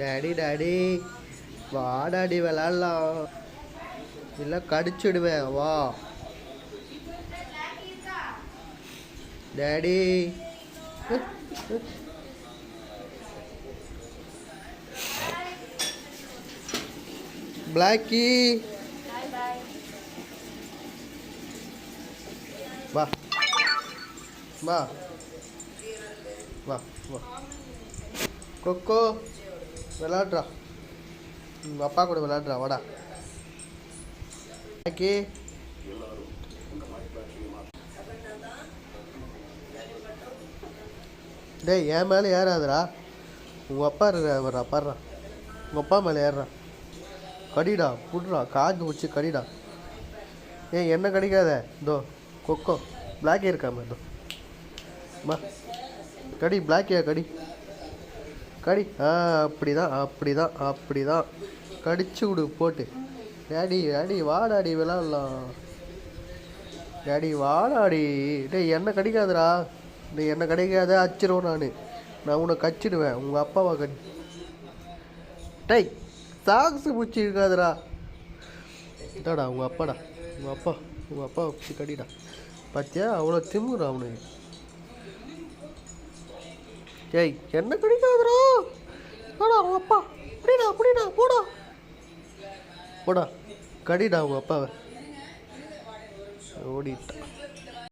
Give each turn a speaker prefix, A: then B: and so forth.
A: Daddy daddy வா daddy விளாட்லாம், இல்லை கடிச்சிடுவேன் வா டாடி. பிளாக்கி வா வா வா வா. கொக்கோ விளாட்றா, உங்கள் அப்பா கூட விளாட்றா வாடா. பிளாக்கி டேய் என் மேலே ஏறாதுடா, உங்கள் அப்பா வர்றா பாடுறா, உங்கள் அப்பா மேலே ஏறுறா. கடிடா புடுறா, காஞ்சு வச்சு கடிடா. ஏன் என்ன கடிக்காத, இதோ கொக்கோ பிளாக்கி இருக்காம இதோ மா கடி, பிளாக்கியா கடி கடி. அப்படி தான் அப்படி தான் அப்படி தான் கடிச்சு விடு போட்டு. டேடி டேடி வாடாடி விளாட்லாம், டேடி வாடாடி. டேய் என்ன கடிக்காதுடா, நீ என்ன கடிக்காத அச்சிருவோம், நான் உன்னை கச்சிடுவேன் உங்கள் அப்பாவை டேய் சாக்ஸு பூச்சி இருக்காதுடா. இதாடா உங்கள் அப்பாடா, உங்கள் அப்பா பிடிச்சி கடிடா. பார்த்தியா அவ்வளோ திமுறா அவனுக்கு. ஏய் என்ன கடிக்காதுடா, போடா உங்கள் அப்பா அப்படிடா போடா போடா கடிடா உங்கள் அப்பாவை. ஓடிட்டா.